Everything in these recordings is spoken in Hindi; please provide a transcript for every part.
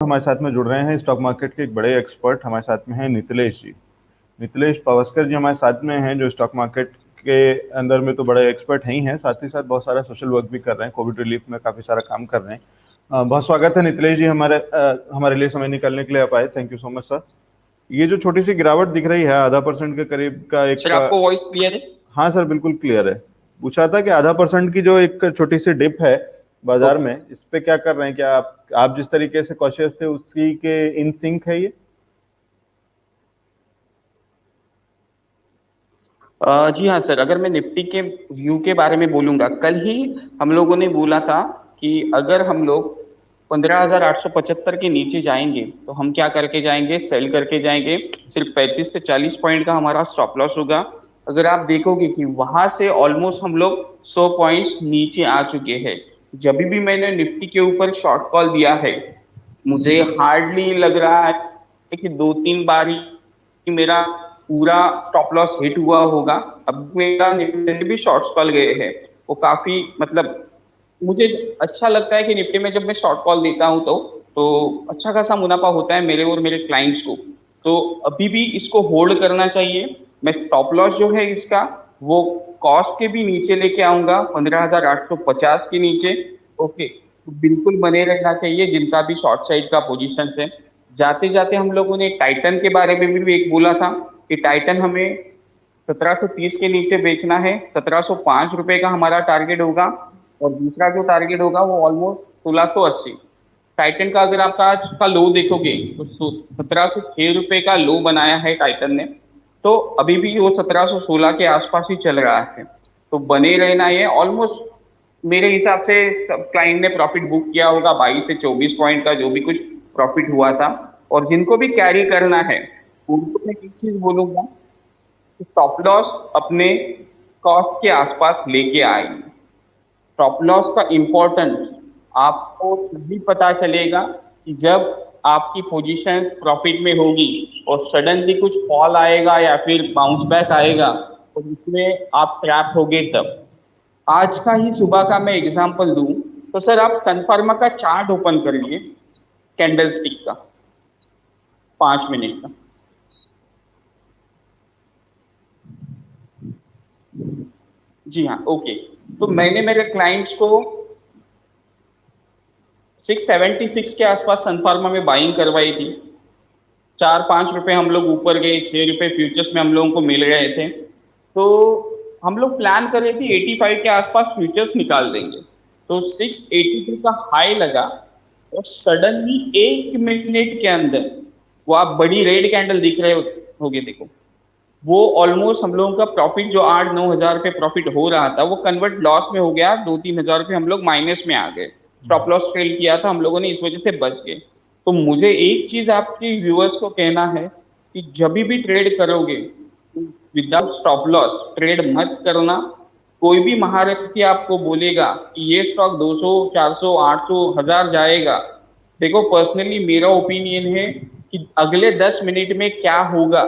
हमारे साथ में जुड़ रहे हैं स्टॉक मार्केट के एक बड़े एक्सपर्ट। हमारे साथ में हैं नितिलेश जी। नितिलेश पावस्कर जी हमारे साथ में हैं, जो स्टॉक मार्केट के अंदर में तो बड़े एक्सपर्ट हैं ही हैं, साथ ही साथ बहुत सारा सोशल वर्क भी कर रहे हैं, कोविड रिलीफ में काफ़ी सारा काम कर रहे हैं। बहुत स्वागत है नितिलेश जी, हमारे लिए समय निकालने के लिए आप आए। Thank you so much sir. ये जो छोटी सी गिरावट दिख रही है, %0.5 के करीब का सर एक। आपको वॉइस क्लियर है? हाँ सर, बिल्कुल क्लियर है। पूछा था कि %0.5 की जो एक छोटी सी डिप है बाजार ओके। में, इस पे क्या कर रहे हैं? क्या आप जिस तरीके से कॉशियस थे उसी के इन सिंक है ये? जी हाँ सर, अगर मैं निफ्टी के व्यू के बारे में बोलूंगा, कल ही हम लोगों ने बोला था कि अगर हम लोग 15,875 के नीचे जाएंगे तो हम क्या करके जाएंगे, सेल करके जाएंगे। सिर्फ 35 से 40 पॉइंट का हमारा स्टॉप लॉस होगा। अगर आप देखोगे कि वहां से ऑलमोस्ट हम लोग 100 पॉइंट नीचे आ चुके हैं। जब भी मैंने निफ्टी के ऊपर शॉर्ट कॉल दिया है, मुझे हार्डली लग रहा है कि 2-3 बार ही मेरा पूरा स्टॉप लॉस हिट हुआ होगा। अब मेरा निफ्टी भी शॉर्ट कॉल गए हैं, वो काफी मतलब मुझे अच्छा लगता है कि निफ्टी में जब मैं शॉर्ट कॉल देता हूँ तो अच्छा खासा मुनाफा होता है मेरे और मेरे क्लाइंट्स को। तो अभी भी इसको होल्ड करना चाहिए। मैं स्टॉप लॉस जो है इसका, वो कॉस्ट के भी नीचे लेके आऊंगा, 15,850 के नीचे। ओके, तो बिल्कुल बने रहना चाहिए जिनका भी शॉर्ट साइड का पोजीशन है। जाते जाते हम लोगों ने टाइटन के बारे में भी एक बोला था कि टाइटन हमें 1730 के नीचे बेचना है। 1705 रुपए का हमारा टारगेट होगा, और दूसरा जो टारगेट होगा वो ऑलमोस्ट 1680। टाइटन का अगर आपका आज का लो देखोगे तो 1706 रुपए का लो बनाया है टाइटन ने। तो अभी भी वो 1716 के आसपास ही चल रहा है, तो बने रहना है ऑलमोस्ट। मेरे हिसाब से क्लाइंट ने प्रॉफिट बुक किया होगा 22 से 24 पॉइंट का, जो भी कुछ प्रॉफिट हुआ था। और जिनको भी कैरी करना है उनको मैं एक चीज बोलूंगा, स्टॉप लॉस अपने कॉस्ट के आसपास लेके आएंगे। स्टॉप लॉस का इम्पोर्टेंस आपको तभी पता चलेगा कि जब आपकी पोजीशन प्रॉफिट में होगी और सडनली कुछ फॉल आएगा या फिर बाउंस बैक आएगा और इसमें आप ट्रैप होगे तब। आज का ही सुबह का मैं एग्जांपल दूं तो सर, आप कन्फर्मा का चार्ट ओपन करिए, कैंडल स्टिक का, 5 मिनट का। जी हाँ, ओके। तो मैंने मेरे क्लाइंट्स को 676 के आसपास सनफार्मा में बाइंग करवाई थी। 4-5 रुपए हम लोग ऊपर गए, 6 रुपए फ्यूचर्स में हम लोगों को मिल गए थे। तो हम लोग प्लान कर रहे थे 85 के आसपास फ्यूचर्स निकाल देंगे। तो 683 का हाई लगा, और सडनली 1 मिनट के अंदर वो आप बड़ी रेड कैंडल दिख रहे होगे, देखो, वो ऑलमोस्ट हम लोगों का प्रॉफिट जो 8-9 हज़ार पे प्रॉफिट हो रहा था वो कन्वर्ट लॉस में हो गया। 2-3 हज़ार पे हम लोग माइनस में आ गए। स्टॉप लॉस ट्रेल किया था हम लोगों ने, इस वजह से बच गए। तो मुझे एक चीज आपके व्यूअर्स को कहना है कि जब भी ट्रेड करोगे, विदाउट स्टॉप लॉस ट्रेड मत करना। कोई भी महारथी आपको बोलेगा कि ये स्टॉक 200, 400, 800, 1000 जाएगा, देखो पर्सनली मेरा ओपिनियन है कि अगले 10 मिनट में क्या होगा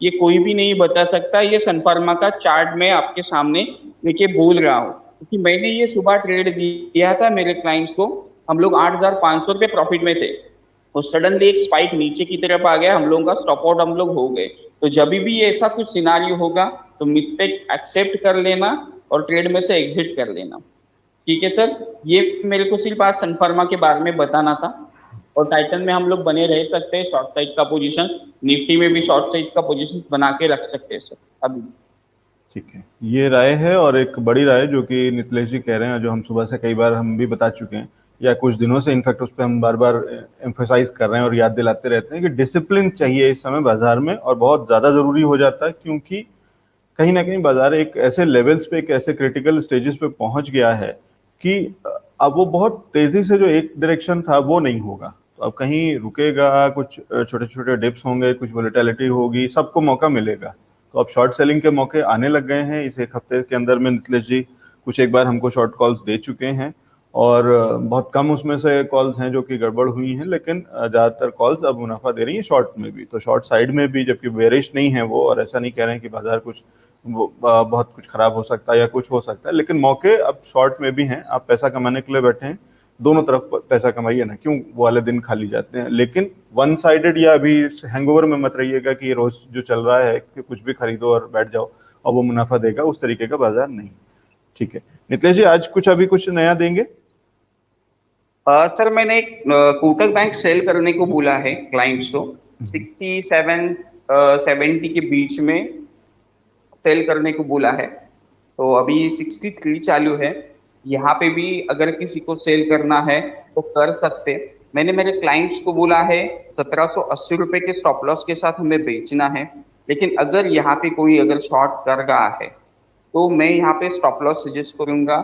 ये कोई भी नहीं बता सकता। ये सनफार्मा का चार्ट मैं आपके सामने लेके बोल रहा हूँ, क्योंकि मैंने ये सुबह ट्रेड दिया था मेरे क्लाइंट्स को। हम लोग 8,500 रुपये प्रॉफिट में थे, तो सडनली एक स्पाइक नीचे की तरफ आ गया, हम लोगों का स्टॉप आउट हम लोग हो गए। तो जब भी ऐसा कुछ सिनारियो होगा तो मिस्टेक एक्सेप्ट कर लेना और ट्रेड में से एग्जिट कर लेना। ठीक है सर, ये मेरे को सिर्फ आज सनफार्मा के बारे में बताना था। और टाइटन में हम लोग बने रह सकते हैं शॉर्ट साइड का पोजीशन, निफ्टी में भी शॉर्ट साइड का पोजीशन बना के रख सकते हैं सर अभी। ठीक है, ये राय है, और एक बड़ी राय जो कि नितिलेश जी कह रहे हैं, जो हम सुबह से कई बार हम भी बता चुके हैं, या कुछ दिनों से इनफैक्ट उस पर हम बार बार एम्फोसाइज कर रहे हैं और याद दिलाते रहते हैं कि डिसिप्लिन चाहिए इस समय बाजार में, और बहुत ज़्यादा ज़रूरी हो जाता है, क्योंकि कहीं ना कहीं बाजार एक ऐसे लेवल्स पे, एक ऐसे क्रिटिकल स्टेजेस पे पहुंच गया है कि अब वो बहुत तेजी से जो एक डायरेक्शन था वो नहीं होगा। तो अब कहीं रुकेगा, कुछ छोटे छोटे डिप्स होंगे, कुछ वोलेटिलिटी होगी, सबको मौका मिलेगा। तो अब शॉर्ट सेलिंग के मौके आने लग गए हैं। इस एक हफ्ते के अंदर में नितिलेश जी कुछ एक बार हमको शॉर्ट कॉल्स दे चुके हैं, और बहुत कम उसमें से कॉल्स हैं जो कि गड़बड़ हुई हैं, लेकिन ज़्यादातर कॉल्स अब मुनाफा दे रही हैं शॉर्ट में भी, तो शॉर्ट साइड में भी, जबकि बेरिश नहीं है वो, और ऐसा नहीं कह रहे हैं कि बाजार कुछ बहुत कुछ खराब हो सकता है या कुछ हो सकता है, लेकिन मौके अब शॉर्ट में भी हैं। आप पैसा कमाने के लिए बैठे हैं, दोनों तरफ पैसा कमाइए ना, क्यों वो वाले दिन खाली जाते हैं। लेकिन वन साइडेड या अभी हैंगओवर में मत रहिएगा कि ये रोज जो चल रहा है कि कुछ भी खरीदो और बैठ जाओ और वो मुनाफा देगा, उस तरीके का बाजार नहीं। ठीक है नितेश जी, आज कुछ अभी कुछ नया देंगे? सर मैंने एक कोटक बैंक सेल करने को बोला है क्लाइंट्स को, 67 70 के बीच में सेल करने को बोला है। तो अभी 63 चालू है। यहाँ पे भी अगर किसी को सेल करना है तो कर सकते। मैंने मेरे क्लाइंट्स को बोला है 1780 रुपये के स्टॉप लॉस के साथ हमें बेचना है। लेकिन अगर यहाँ पे कोई अगर शॉर्ट कर रहा है तो मैं यहाँ पे स्टॉप लॉस सजेस्ट करूंगा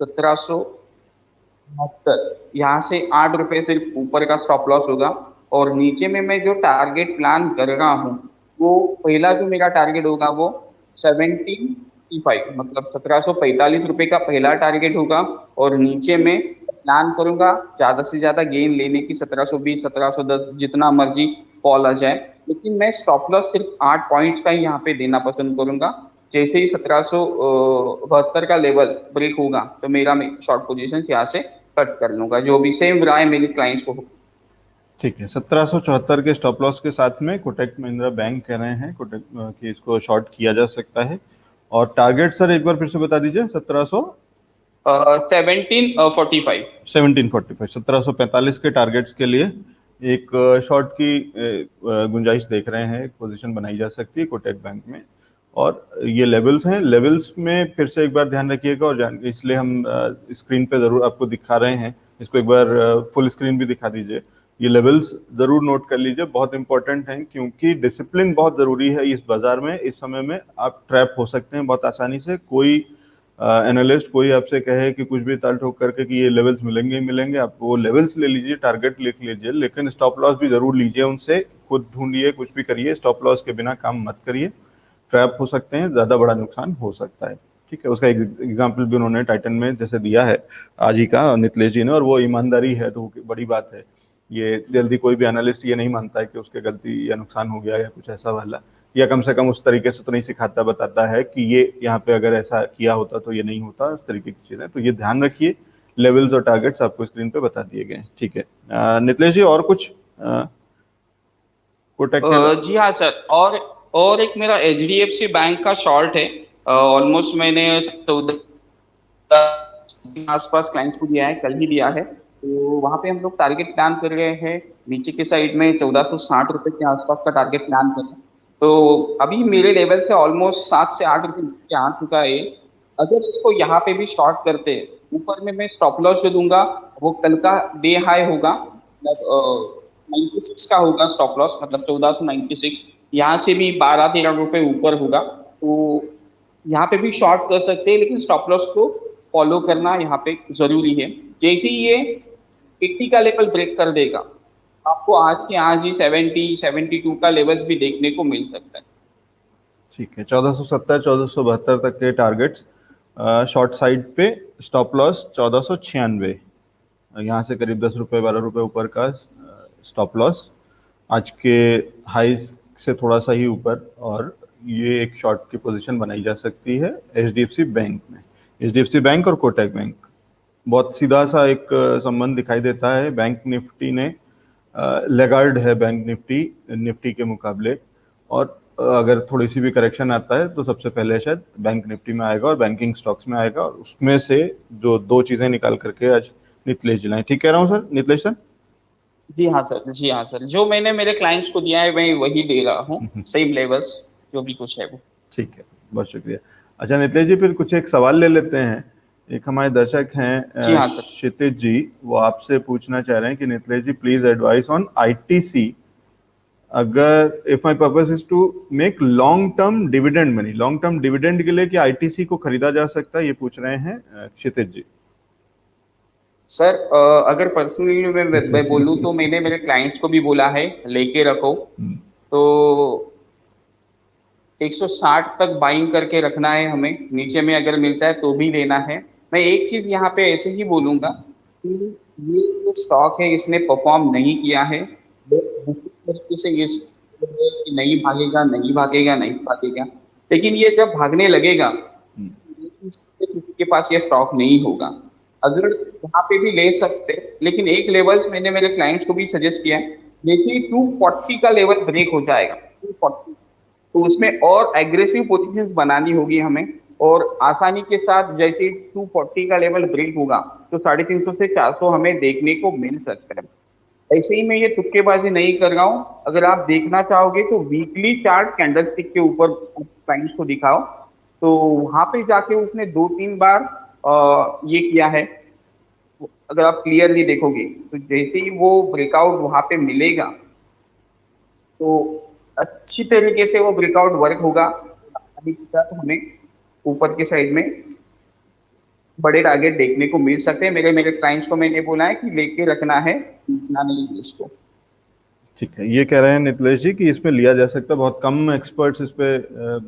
1772। यहाँ से 8 रुपये सिर्फ ऊपर का स्टॉप लॉस होगा। और नीचे में मैं जो टारगेट प्लान कर रहा हूँ, वो पहला जो मेरा टारगेट होगा वो 1755, मतलब 1745 रुपये का पहला टारगेट होगा। और नीचे में प्लान करूंगा ज्यादा से ज्यादा गेन लेने की, 1720 1710 जितना मर्जी कॉल आ जाए। लेकिन मैं स्टॉप लॉस सिर्फ 8 पॉइंट्स का ही यहाँ पे देना पसंद करूंगा। जैसे ही 1772 का लेवल ब्रेक होगा तो मेरा मैं शॉर्ट पोजीशन यहाँ से कट कर लूंगा। जो भी सेम राय मेरे क्लाइंट्स को। ठीक है, 1774 के स्टॉप लॉस के साथ में कोटक महिंद्रा बैंक कह रहे हैं कोटक कि इसको शॉर्ट किया जा सकता है। और टारगेट सर एक बार फिर से बता दीजिए। 1745। 1745, 1745 के टारगेट्स के लिए एक शॉर्ट की गुंजाइश देख रहे हैं, एक पोजीशन बनाई जा सकती है कोटक बैंक में। और ये लेवल्स हैं, लेवल्स में फिर से एक बार ध्यान रखिएगा, और इसलिए हम स्क्रीन पे जरूर आपको दिखा रहे हैं। इसको एक बार फुल स्क्रीन भी दिखा दीजिए। ये लेवल्स जरूर नोट कर लीजिए, बहुत इंपॉर्टेंट हैं, क्योंकि डिसिप्लिन बहुत जरूरी है इस बाजार में। इस समय में आप ट्रैप हो सकते हैं बहुत आसानी से। कोई एनालिस्ट कोई आपसे कहे कि कुछ भी ताल ठोक करके कि ये लेवल्स मिलेंगे ही मिलेंगे, आप वो लेवल्स ले लीजिए, टारगेट लिख लीजिए, लेकिन स्टॉप लॉस भी जरूर लीजिए उनसे। खुद ढूंढिए, कुछ भी करिए, स्टॉप लॉस के बिना काम मत करिए। ट्रैप हो सकते हैं, ज्यादा बड़ा नुकसान हो सकता है। ठीक है, उसका एग्जाम्पल भी उन्होंने टाइटन में जैसे दिया है आज ही का नितलेश जी ने, और वो ईमानदारी है तो बड़ी बात है। ये जल्दी कोई भी एनालिस्ट ये नहीं मानता है कि उसके गलती या नुकसान हो गया या कुछ ऐसा वाला, या कम से कम उस तरीके से तो नहीं सिखाता, बताता है कि ये यहाँ पे अगर ऐसा किया होता तो ये नहीं होता, इस तरीके की चीजें। तो ये ध्यान रखिए, लेवल्स और टारगेट्स आपको स्क्रीन पे बता दिए गए। ठीक है नितलेश जी, और कुछ कोटक के? जी हाँ सर। और एक मेरा HDFC बैंक का शॉर्ट है। ऑलमोस्ट मैंने 14 आसपास क्लाइंट्स को दिया है, कल ही दिया है। तो वहाँ पे हम लोग टारगेट प्लान कर रहे हैं, नीचे के साइड में 1460 रुपये के आसपास का टारगेट प्लान कर रहे हैं। तो अभी मेरे लेवल से ऑलमोस्ट 7 से 8 रुपये नीचे आ चुका है। अगर इसको यहाँ पे भी शॉर्ट करते हैं, ऊपर में मैं स्टॉप लॉस जो दूंगा वो कल का डे हाई होगा, मतलब 96 का होगा स्टॉप लॉस, मतलब 1496। यहाँ से भी 12-13 रुपये ऊपर होगा। तो यहाँ पे भी शॉर्ट कर सकते हैं, लेकिन स्टॉप लॉस को फॉलो करना यहाँ पे जरूरी है। जैसे ही ये 80 का लेवल ब्रेक कर देगा, आपको आज के आज ही 70-72 का लेवल भी देखने को मिल सकता है। ठीक है, 1470 1472 तक के टारगेट्स शॉर्ट साइड पे, स्टॉप लॉस 1496, यहाँ से करीब 10 रुपये 12 रुपये ऊपर का स्टॉप लॉस, आज के हाइज से थोड़ा सा ही ऊपर। और ये एक शॉर्ट की पोजीशन बनाई जा सकती है HDFC बैंक में। HDFC बैंक और कोटक बैंक, बहुत सीधा सा एक संबंध दिखाई देता है। बैंक निफ्टी ने लेगार्ड है बैंक निफ्टी के मुकाबले, और अगर थोड़ी सी भी करेक्शन आता है तो सबसे पहले शायद बैंक निफ्टी में आएगा और बैंकिंग स्टॉक्स में आएगा। और उसमें से जो दो चीजें निकाल करके आज नितलेश जी लाए। ठीक कह रहा हूँ सर नितलेश सर? जी हाँ सर, जी हाँ सर। जो मैंने मेरे क्लाइंट्स को दिया है मैं वही दे रहा हूँ, सेम लेवल्स जो भी कुछ है वो। ठीक है, बहुत शुक्रिया। अच्छा नितलेश जी, फिर कुछ एक सवाल ले लेते हैं। एक हमारे दर्शक जी हैं हाँ सर। क्षितिज जी, वो आपसे पूछना चाह रहे हैं कि Nitlesh ji please advise on ITC। अगर if my purpose is to make long term dividend money, long term dividend के लिए क्या ITC को खरीदा जा सकता है, ये पूछ रहे हैं क्षितिज जी। सर अगर पर्सनली मैं बोलूँ तो मैंने मेरे क्लाइंट्स को भी बोला है लेके रखो। तो 160 तक बाइंग करके रखना है हमें, नीचे में अगर मिलता है तो भी लेना है। मैं एक चीज यहाँ पे ऐसे ही बोलूंगा कि ये जो स्टॉक है इसने परफॉर्म नहीं किया है। तरीके से ये कि नहीं भागेगा नहीं भागेगा नहीं भागेगा, लेकिन ये जब भागने लगेगा किसी के पास ये स्टॉक नहीं होगा। अगर वहाँ पे भी ले सकते, लेकिन एक लेवल मैंने मेरे क्लाइंट्स को भी सजेस्ट किया है, देखिए 240 का लेवल ब्रेक हो जाएगा, 240, तो उसमें और एग्रेसिव पोजीशंस बनानी होगी हमें, और आसानी के साथ जैसे 240 का लेवल ब्रेक होगा तो 350 से 400 हमें देखने को मिल सकता है। ऐसे ही मैं ये तुक्केबाजी नहीं कर रहा हूँ, अगर आप देखना चाहोगे तो वीकली चार्ट कैंडलस्टिक के ऊपर क्लाइंट्स को दिखाओ, तो वहां पे जाके उसने 2-3 बार ये किया है। अगर आप क्लियरली देखोगे तो जैसे ही वो ब्रेकआउट वहां पे मिलेगा तो अच्छी तरीके से वो ब्रेकआउट वर्क होगा, आसानी के साथ हमें ऊपर की साइड में बड़े टारगेट देखने को मिल सकते हैं। मेरे मेरे क्लाइंट्स को मैंने बोला है कि लेके रखना है, इतना नहीं है इसको। ठीक है, ये कह रहे हैं नितलेश जी कि इसमें लिया जा सकता है, बहुत कम एक्सपर्ट्स इस पे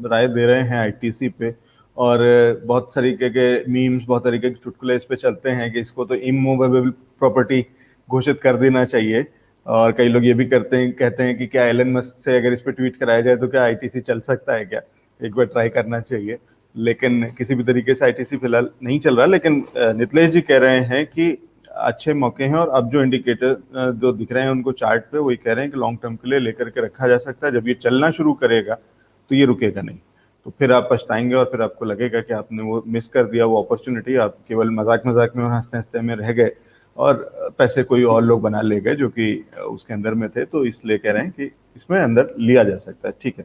राय दे रहे हैं आईटीसी पे, और बहुत तरीके के मीम्स, बहुत तरीके के चुटकुले इस पे चलते हैं कि इसको तो इमूवेबल प्रॉपर्टी घोषित कर देना चाहिए। और कई लोग ये भी कहते हैं कि क्या एलन मस्क से अगर इस पे ट्वीट कराया जाए तो क्या आईटीसी चल सकता है क्या, एक बार ट्राई करना चाहिए। लेकिन किसी भी तरीके से आईटीसी फिलहाल नहीं चल रहा, लेकिन नितलेश जी कह रहे हैं कि अच्छे मौके हैं, और अब जो इंडिकेटर जो दिख रहे हैं उनको चार्ट पे, वही कह रहे हैं कि लॉन्ग टर्म के लिए लेकर के रखा जा सकता है। जब ये चलना शुरू करेगा तो ये रुकेगा नहीं, तो फिर आप पछताएंगे और फिर आपको लगेगा कि आपने वो मिस कर दिया, वो अपॉर्चुनिटी, आप केवल मजाक मजाक में और हंसते हंसते में रह गए और पैसे कोई और लोग बना ले गए जो कि उसके अंदर में थे। तो इसलिए कह रहे हैं कि इसमें अंदर लिया जा सकता है। ठीक है,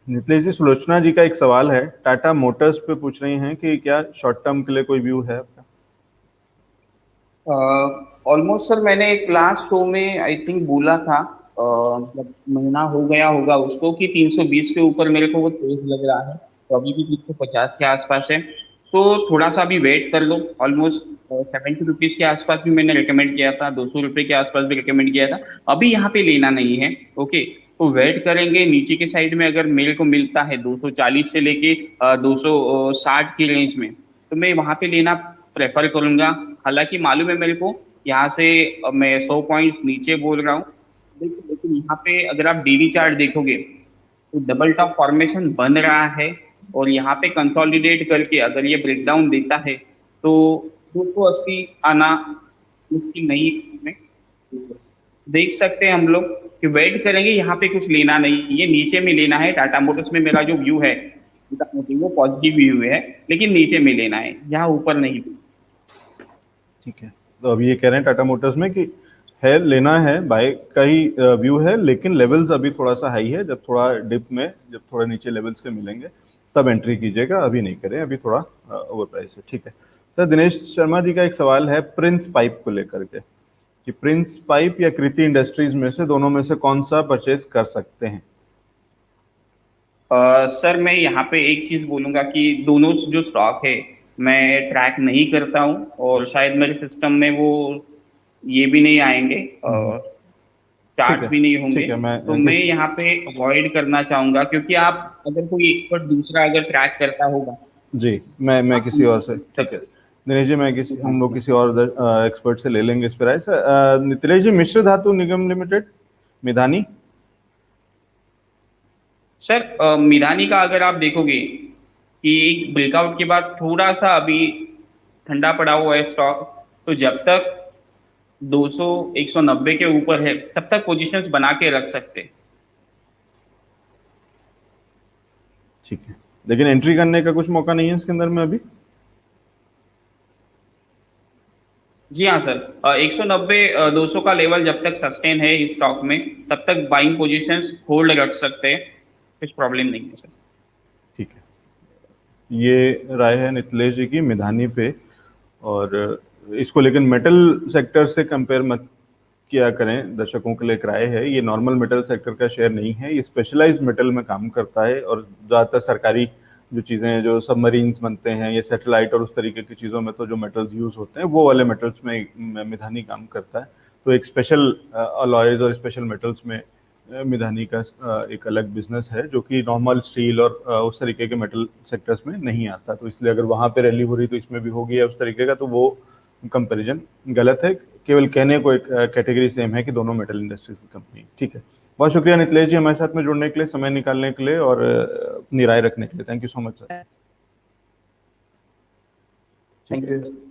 नितलेश जी, सुलोचना जी का एक सवाल है, टाटा मोटर्स पे पूछ रही हैं कि क्या शॉर्ट टर्म के लिए कोई व्यू है आपका? ऑलमोस्ट सर मैंने एक लास्ट शो में आई थिंक बोला था, मतलब महीना हो गया होगा उसको, कि 320 के ऊपर मेरे को वो तेज लग रहा है, तो अभी भी 350 के आसपास है, तो थोड़ा सा भी वेट कर लो। ऑलमोस्ट 70 रुपीज के आसपास भी मैंने रिकमेंड किया था, 200 रुपये के आसपास भी रिकमेंड किया था, अभी यहाँ पे लेना नहीं है। ओके, तो वेट करेंगे, नीचे के साइड में अगर मेरे को मिलता है 240 से लेके 260 की रेंज में, तो मैं वहां पे लेना प्रेफर करूंगा। हालांकि मालूम है मेरे को यहाँ से मैं 100 पॉइंट नीचे बोल रहा हूँ, लेकिन यहाँ पे अगर आप डेली चार्ट देखोगे तो डबल टॉप फॉर्मेशन बन रहा है, और यहाँ पे कंसोलिडेट करके अगर ये ब्रेकडाउन देता है तो 280 आना मुश्किल नहीं है। देख सकते हैं हम लोग कि वेट करेंगे, यहाँ पे कुछ लेना नहीं, ये नीचे में लेना है। टाटा मोटर्स में मेरा जो व्यू है वो पॉजिटिव व्यू है, लेकिन नीचे में लेना है, यहाँ ऊपर नहीं। ठीक है, तो अभी ये कह रहे हैं टाटा मोटर्स में कि है लेना है, बाय का ही व्यू है, लेकिन लेवल्स अभी थोड़ा सा हाई है, जब थोड़ा डिप में, जब थोड़ा नीचे लेवल्स के मिलेंगे तब एंट्री कीजिएगा, अभी नहीं करें, अभी थोड़ा ओवर प्राइस है। ठीक है सर, दिनेश शर्मा जी का एक सवाल है प्रिंस पाइप को लेकर के, कि प्रिंस पाइप या कृति इंडस्ट्रीज में से, दोनों में से कौन सा परचेज कर सकते हैं? सर मैं यहाँ पे एक चीज बोलूंगा कि दोनों जो स्टॉक है मैं ट्रैक नहीं करता हूँ, और शायद मेरे सिस्टम में वो ये भी नहीं आएंगे, ठीक चार्ट है, भी नहीं होंगे, ठीक है, तो मैं यहाँ पे अवॉइड करना चाहूंगा, क्योंकि आप अगर कोई एक्सपर्ट दूसरा अगर ट्रैक करता होगा जी, मैं आप किसी और से, ठीक है दिनेश जी, मैं हम लोग किसी और एक्सपर्ट से ले लेंगे इस पर राय। नितिलेश जी, मिश्र धातु निगम लिमिटेड, मिधानी। सर मिरानी का अगर आप देखोगे कि एक ब्रेकआउट के बाद थोड़ा सा अभी ठंडा पड़ा हुआ है स्टॉक, तो जब तक 200 190 के ऊपर है तब तक पोजीशंस बना के रख सकते हैं। ठीक है, लेकिन एंट्री करने का कुछ मौका नहीं है इसके अंदर में अभी? जी हाँ सर, 190 200 का लेवल जब तक सस्टेन है इस स्टॉक में, तब तक बाइंग पोजीशंस होल्ड रख सकते हैं, कुछ प्रॉब्लम नहीं है सर। ठीक है, ये राय है नितिलेश जी की मिधानी पे, और इसको लेकिन मेटल सेक्टर से कंपेयर मत किया करें, दर्शकों के लिए एक राय है, ये नॉर्मल मेटल सेक्टर का शेयर नहीं है, ये स्पेशलाइज्ड मेटल में काम करता है, और ज़्यादातर सरकारी जो चीज़ें हैं, जो सबमरीन्स बनते हैं या सैटेलाइट और उस तरीके की चीज़ों में तो जो मेटल्स यूज़ होते हैं वो वाले मेटल्स में मिधानी काम करता है। तो एक स्पेशल अलॉयज और स्पेशल मेटल्स में मिधानी का एक अलग बिजनेस है, जो कि नॉर्मल स्टील और उस तरीके के मेटल सेक्टर्स में नहीं आता। तो इसलिए अगर वहाँ पे रैली हो रही तो इसमें भी होगी या उस तरीके का, तो वो कंपैरिजन गलत है। केवल कहने को एक कैटेगरी सेम है कि दोनों मेटल इंडस्ट्रीज की कंपनी। ठीक है, बहुत शुक्रिया नितिलेश जी हमारे साथ में जुड़ने के लिए, समय निकालने के लिए और अपनी राय रखने के लिए। Thank you so much sir. Thank you.